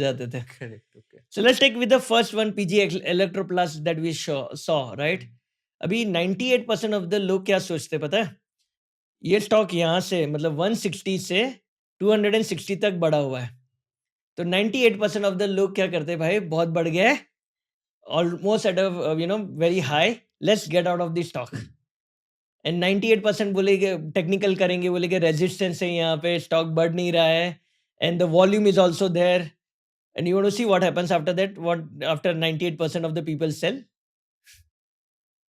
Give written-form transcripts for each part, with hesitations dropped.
जाते थे। Correct, okay. So let's take with the first one, PG Electroplast that we saw, right? अभी 98% of the लोग क्या सोचते हैं पता है? ये स्टॉक यहाँ से मतलब 160 से 260 तक बढ़ा हुआ है। तो 98% ऑफ द लोग क्या करते हैं भाई, बहुत बढ़ गया है, almost at a very high, let's get out of the stock. And 98% बोलेंगे, टेक्निकल करेंगे, बोलेंगे रेजिस्टेंस है यहाँ पे, स्टॉक बढ़ नहीं रहा है, and the volume is also there, and you want to see what happens after that, what after 98% of the people sell,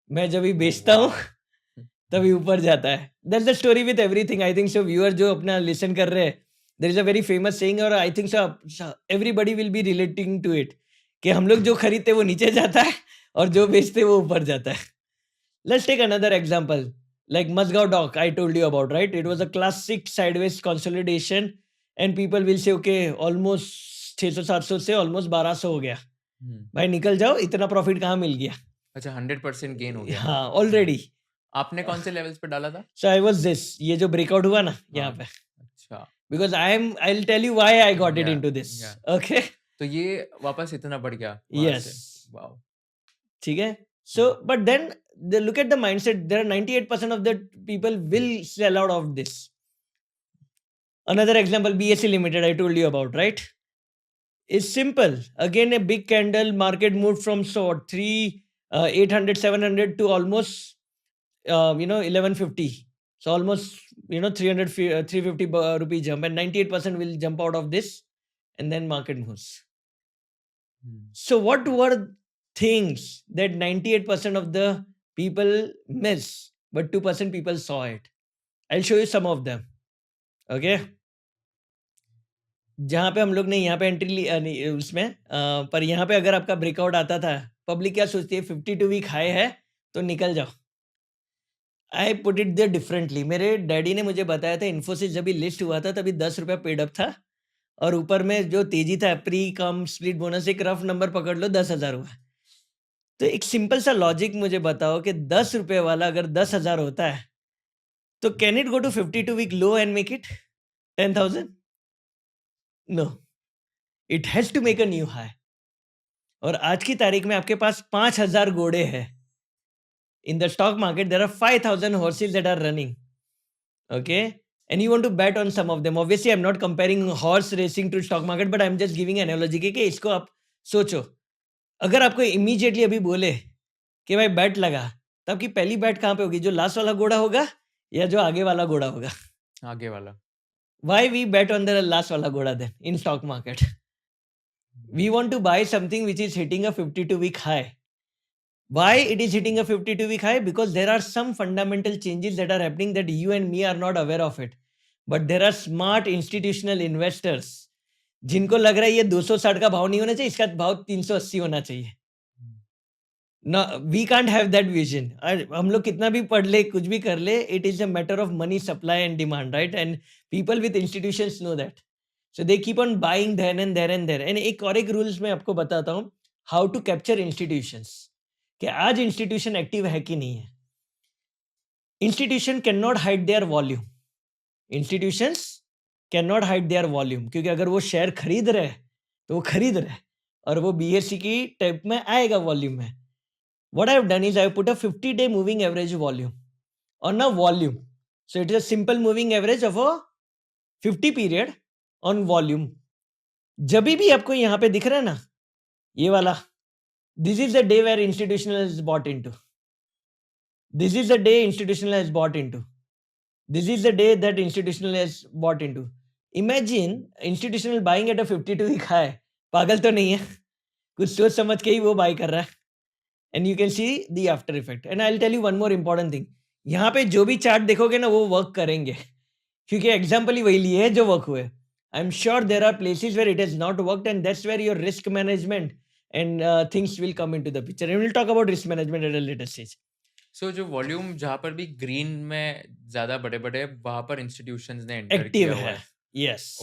मैं जब भी ओह बेचता हूँ वाओ! तभी ऊपर जाता है। That's the story with everything. I think so viewer जो अपना लिसन कर रहे हैं, there is a very famous saying, और I think so everybody will be relating to it, कि हम लोग जो खरीदते हैं वो नीचे जाता है और जो बेचते हैं वो ऊपर जाता है। Let's take another example, like Mazgaon Dock I told you about, right? It was a classic sideways consolidation, and people will say okay, almost 600-700 से almost 1200 हो गया, हुँ। भाई निकल जाओ, इतना प्रॉफिट कहाँ मिल गया? अच्छा 100% गेन हो गया। हाँ, हुँ। ऑलरेडी। आपने कौन से लेवल्स पे डाला था? सो आई वाज दिस, ये जो ब्रेकआउट हुआ ना यहाँ हाँ, पे, अच्छा। Because I will tell you why I got it या इनटू दिस। या ओके, तो ये वापस इतना बढ़ गया वहाँ यस, से। वाओ! ठीक है। Hmm, so but then the look at the mindset, there are 98% of the people will sell out of this. Another example, BSE Limited, I told you about, right? Is simple. Again, a big candle, market moved from sort 800, 700 to almost 1150. So almost 300 350 rupee jump, and 98% will jump out of this, and then market moves. Hmm, So what were things that 98% of the people miss, but 2% people saw it? I'll show you some of them. Okay. जहाँ पे हम लोग ने यहाँ पे entry ली नहीं उसमें पर यहाँ पे अगर आपका ब्रेकआउट आता था, पब्लिक क्या सोचती है, 52 वीक हाई है तो निकल जाओ। I put it there differently. मेरे डैडी ने मुझे बताया था, इन्फोसिस जब भी लिस्ट हुआ था तभी 10 रुपया पेड अप था, और ऊपर में जो तेजी था, प्री कम स्प्लिट बोनस, एक रफ नंबर पकड़ लो, 10,000 हुआ। तो एक सिंपल सा लॉजिक मुझे बताओ कि 10 रुपए वाला अगर 10,000 होता है, तो can it go to 52 week low and make it 10,000? No, it has to make a new high. और आज की तारीख में आपके पास 5,000 घोड़े हैं। In the stock market, there are 5,000 horses that are running. Okay. And you want to bet on some of them. Obviously, I'm not comparing horse racing to stock market, but I'm just giving an analogy कि इसको आप सोचो। अगर आपको immediately अभी बोले कि भाई बैट लगा, तो आपकी पहली बैट कहाँ पे होगी? जो लास्ट वाला घोड़ा होगा या जो आगे वाला घोड़ा होगा? आगे वाला। Why we bet on the last wala ghoda then in stock market? We want to buy something which is hitting a 52-week high. Why it is hitting a 52-week high? Because there are some fundamental changes that are happening that you and me are not aware of it. But there are smart institutional investors जिनको लग रहा है ये 260 का भाव नहीं होना चाहिए, इसका भाव 380 होना चाहिए। ना, we can't have that vision. हम लोग कितना भी पढ़ ले, कुछ भी कर ले, it is a matter of money supply and demand, right? And people with institutions know that, so they keep on buying there and there and there. And एक और एक रूल्स मैं आपको बताता हूँ, हाउ टू कैप्चर इंस्टीट्यूशंस, कि आज institution active है कि नहीं है। Institution can not hide there volume, institutions can not hide there volume, क्योंकि अगर वो शेयर खरीद रहे हैं तो वो खरीद रहे हैं, और वो बीएससी की टाइप में आएगा वॉल्यूम में। What I have done is I have put a 50-day moving average volume on a volume. So it is a simple moving average of a 50 period on volume. जब भी आपको यहाँ पे दिख रहा है ना, ये वाला, this is the day where institutional is bought into. This is the day institutional has bought into. This is the day that institutional has bought into. Imagine institutional buying at a 52-week high. पागल तो नहीं है, कुछ सोच समझ के ही वो bye कर रहा है। And you can see the after effect. And I will tell you one more important thing, यहाँ पे जो भी चार्ट देखोगे ना वो वर्क करेंगे, क्योंकि एग्जाम्पल ही वही लिए है जो वर्क हुए। I am sure there are places where it is not worked, and that's where your risk management and things will come in to the picture, and will talk about risk management at a later stage. So जो volume जहाँ पर भी green में ज़्यादा बड़े-बड़े वहाँ पर institutions ने एंटर एक्टिव किया हुआ है, है। यस।